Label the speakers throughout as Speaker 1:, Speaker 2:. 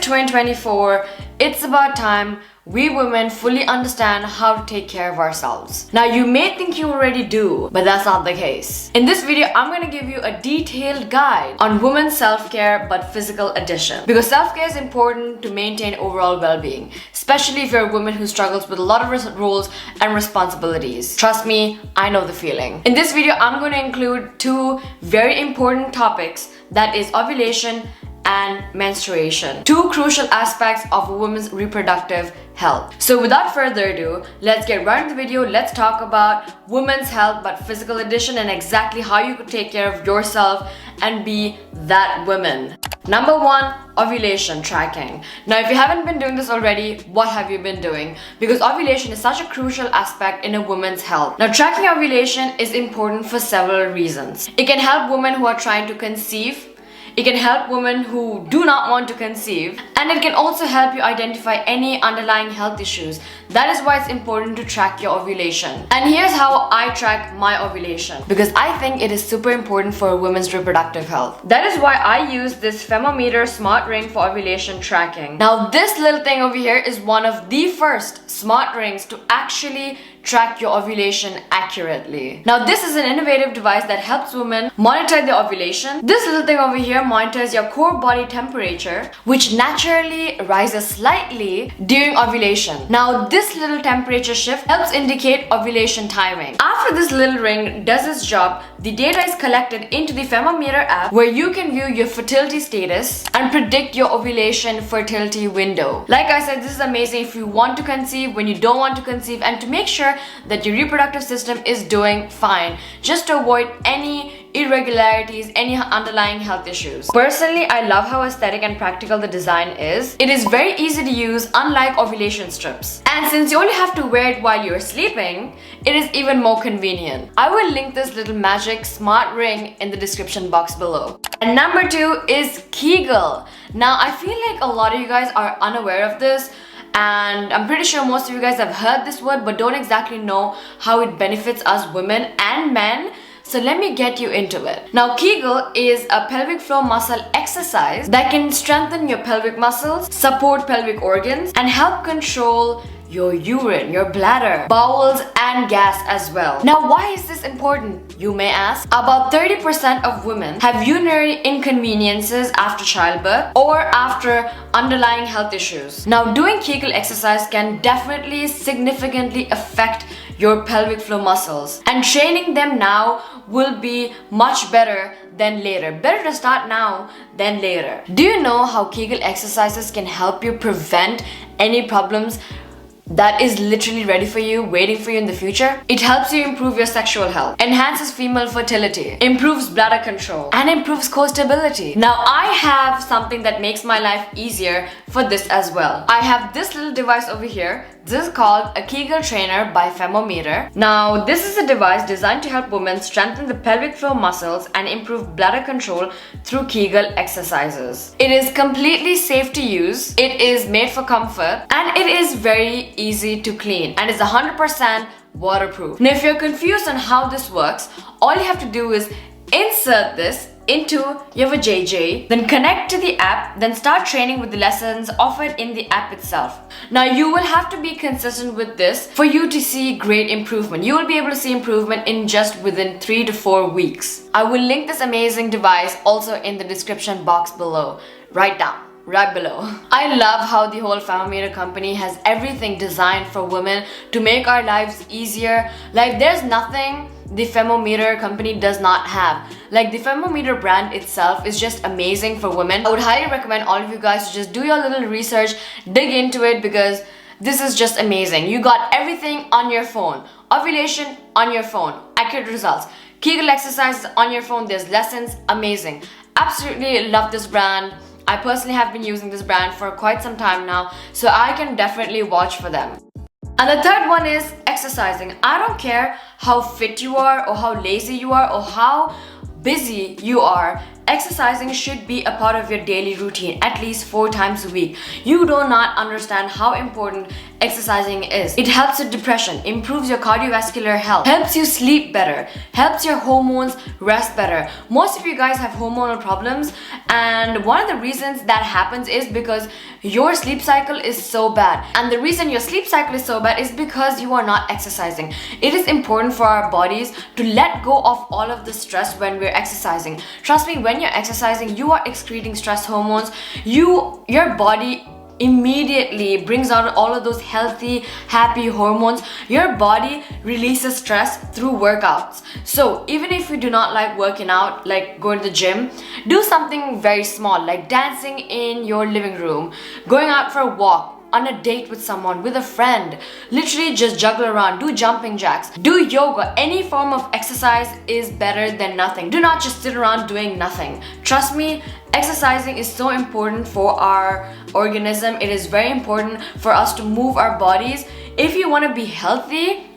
Speaker 1: 2024, it's about time we women fully understand how to take care of ourselves. Now, you may think you already do, but that's not the case. In this video, I'm gonna give you a detailed guide on women's self-care but physical edition. Because self-care is important to maintain overall well-being, especially if you're a woman who struggles with a lot of roles and responsibilities. Trust me, I know the feeling. In this video, I'm gonna include two very important topics, that is ovulation and menstruation. Two crucial aspects of a woman's reproductive health. So without further ado, let's get right into the video. Let's talk about women's health but physical edition and exactly how you could take care of yourself and be that woman. Number one, ovulation tracking. Now, if you haven't been doing this already, what have you been doing? Because ovulation is such a crucial aspect in a woman's health. Now, tracking ovulation is important for several reasons. It can help women who are trying to conceive. It can help women who do not want to conceive, and it can also help you identify any underlying health issues. That is why it's important to track your ovulation. And here's how I track my ovulation, because I think it is super important for a woman's reproductive health. That is why I use this Femometer smart ring for ovulation tracking. Now, this little thing over here is one of the first smart rings to actually track your ovulation accurately. Now, this is an innovative device that helps women monitor their ovulation. This little thing over here monitors your core body temperature, which naturally rises slightly during ovulation. Now, this little temperature shift helps indicate ovulation timing. After this little ring does its job, the data is collected into the Femometer app, where you can view your fertility status and predict your ovulation fertility window. Like I said, this is amazing if you want to conceive, when you don't want to conceive, and to make sure that your reproductive system is doing fine, just to avoid any irregularities, any underlying health issues. Personally, I love how aesthetic and practical the design is. It is very easy to use, unlike ovulation strips. And since you only have to wear it while you're sleeping, it is even more convenient. I will link this little magic smart ring in the description box below. And number two is Keal. Now, I feel like a lot of you guys are unaware of this, and I'm pretty sure most of you guys have heard this word but don't exactly know how it benefits us women and men. So let me get you into it. Now, Keal is a pelvic floor muscle exercise that can strengthen your pelvic muscles, support pelvic organs, and help control your urine, your bladder, bowels, and gas as well. Now, why is this important, you may ask? About 30% of women have urinary inconveniences after childbirth or after underlying health issues. Now, doing Keal exercise can definitely significantly affect your pelvic floor muscles, and training them now will be much better than later. Better to start now than later. Do you know how Keal exercises can help you prevent any problems that is literally ready for you, waiting for you in the future? It helps you improve your sexual health, enhances female fertility, improves bladder control, and improves core stability. Now, I have something that makes my life easier for this as well. I have this little device over here. This is called a Keal trainer by Femometer. Now, this is a device designed to help women strengthen the pelvic floor muscles and improve bladder control through Keal exercises. It is completely safe to use, it is made for comfort, and it is very easy to clean, and is 100% waterproof. Now, if you're confused on how this works, all you have to do is insert this into your vajayjay, then connect to the app, then start training with the lessons offered in the app itself. Now, you will have to be consistent with this for you to see great improvement. You will be able to see improvement in just within 3 to 4 weeks. I will link this amazing device also in the description box below, right below. I love how the whole Femometer company has everything designed for women to make our lives easier. Like, there's nothing the Femometer company does not have. Like, the Femometer brand itself is just amazing for women. I would highly recommend all of you guys to just do your little research, dig into it, because this is just amazing. You got everything on your phone. Ovulation on your phone, accurate results. Keal exercises on your phone, there's lessons, amazing. Absolutely love this brand. I personally have been using this brand for quite some time now, so I can definitely vouch for them. And the third one is exercising. I don't care how fit you are or how lazy you are or how busy you are. Exercising should be a part of your daily routine at least 4 times a week. You do not understand how important exercising is. It helps with depression, improves your cardiovascular health, helps you sleep better, helps your hormones rest better. Most of you guys have hormonal problems, and one of the reasons that happens is because your sleep cycle is so bad. And the reason your sleep cycle is so bad is because you are not exercising. It is important for our bodies to let go of all of the stress when we're exercising. Trust me, when you're exercising, you are excreting stress hormones. Your body immediately brings out all of those healthy, happy hormones. Your body releases stress through workouts. So even if you do not like working out, like going to the gym, do something very small, like dancing in your living room, going out for a walk, on a date with someone, with a friend. Literally just juggle around, do jumping jacks, do yoga. Any form of exercise is better than nothing. Do not just sit around doing nothing. Trust me, exercising is so important for our organism. It is very important for us to move our bodies. If you want to be healthy,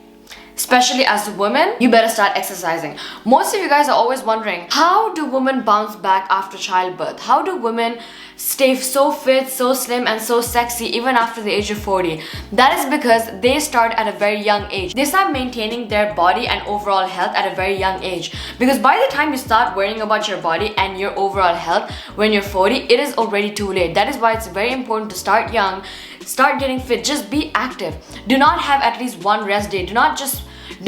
Speaker 1: especially as a woman, you better start exercising. Most of you guys are always wondering, how do women bounce back after childbirth? How do women stay so fit, so slim, and so sexy even after the age of 40? That is because they start at a very young age. They start maintaining their body and overall health at a very young age. Because by the time you start worrying about your body and your overall health when you're 40, it is already too late. That is why it's very important to start young, start getting fit, just be active. Do not have at least one rest day. Do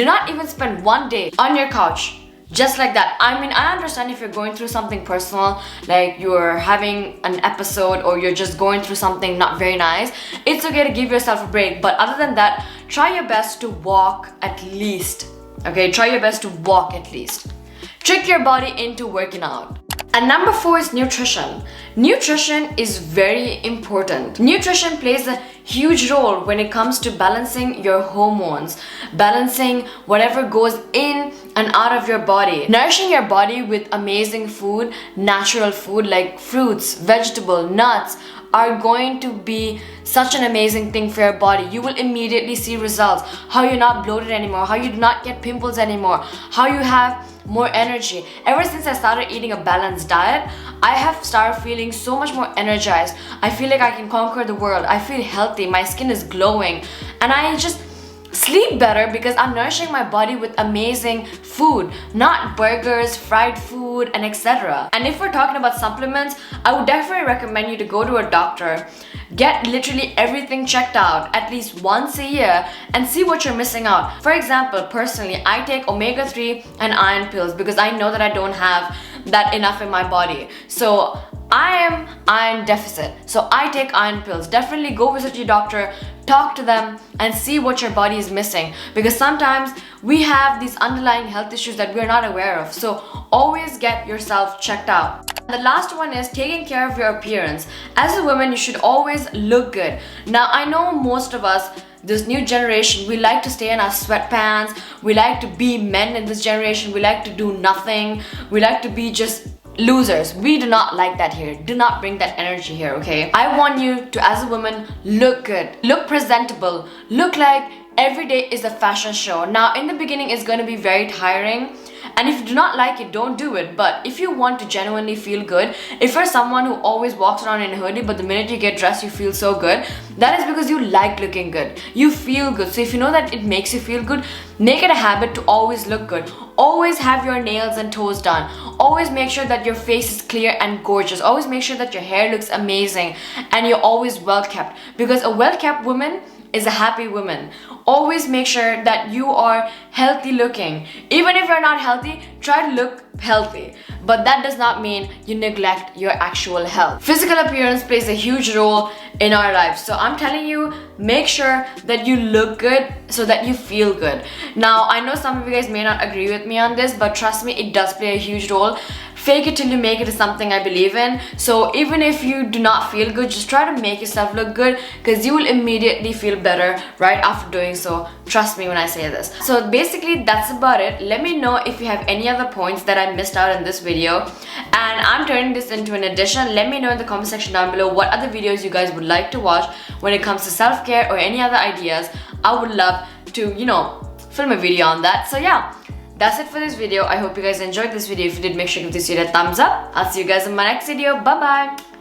Speaker 1: not even spend one day on your couch just like that. I mean, I understand if you're going through something personal, like you're having an episode or you're just going through something not very nice, it's okay to give yourself a break. But other than that, try your best to walk at least. Okay, try your best to walk at least. Trick your body into working out. And number 4 is nutrition. Nutrition is very important. Nutrition plays a huge role when it comes to balancing your hormones, balancing whatever goes in and out of your body. Nourishing your body with amazing food, natural food like fruits, vegetables, nuts are going to be such an amazing thing for your body. You will immediately see results. How you're not bloated anymore, how you do not get pimples anymore, how you have more energy. Ever since I started eating a balanced diet, I have started feeling so much more energized. I feel like I can conquer the world. I feel healthy, my skin is glowing, and I just sleep better because I'm nourishing my body with amazing food, not burgers, fried food, and etc. And if we're talking about supplements, I would definitely recommend you to go to a doctor, get literally everything checked out at least once a year and see what you're missing out. For example, personally, I take omega-3 and iron pills because I know that I don't have that enough in my body. So I am iron deficit, so I take iron pills. Definitely go visit your doctor, talk to them, and see what your body is missing, because sometimes we have these underlying health issues that we're not aware of. So always get yourself checked out. The last one is taking care of your appearance. As a woman, you should always look good. Now, I know most of us, this new generation, we like to stay in our sweatpants, we like to be men in this generation, we like to do nothing, we like to be just losers. We do not like that here. Do not bring that energy here, okay? I want you to, as a woman, look good, look presentable, look like every day is a fashion show. Now, in the beginning, it's going to be very tiring, and if you do not like it, don't do it. But if you want to genuinely feel good, if you're someone who always walks around in a hoodie, but the minute you get dressed, you feel so good, that is because you like looking good. You feel good. So if you know that it makes you feel good, make it a habit to always look good. Always have your nails and toes done. Always make sure that your face is clear and gorgeous. Always make sure that your hair looks amazing and you're always well kept, because a well kept woman is a happy woman. Always make sure that you are healthy looking. Even if you're not healthy, try to look healthy. But that does not mean you neglect your actual health. Physical appearance plays a huge role in our lives. So I'm telling you, make sure that you look good so that you feel good. Now, I know some of you guys may not agree with me on this, but trust me, it does play a huge role. Fake it till you make it is something I believe in. So even if you do not feel good, just try to make yourself look good, because you will immediately feel better right after doing so. Trust me when I say this. So basically, that's about it. Let me know if you have any other points that I missed out in this video. And I'm turning this into an addition. Let me know in the comment section down below what other videos you guys would like to watch when it comes to self-care or any other ideas. I would love to, film a video on that. So yeah. That's it for this video. I hope you guys enjoyed this video. If you did, make sure to give this video a thumbs up. I'll see you guys in my next video. Bye bye.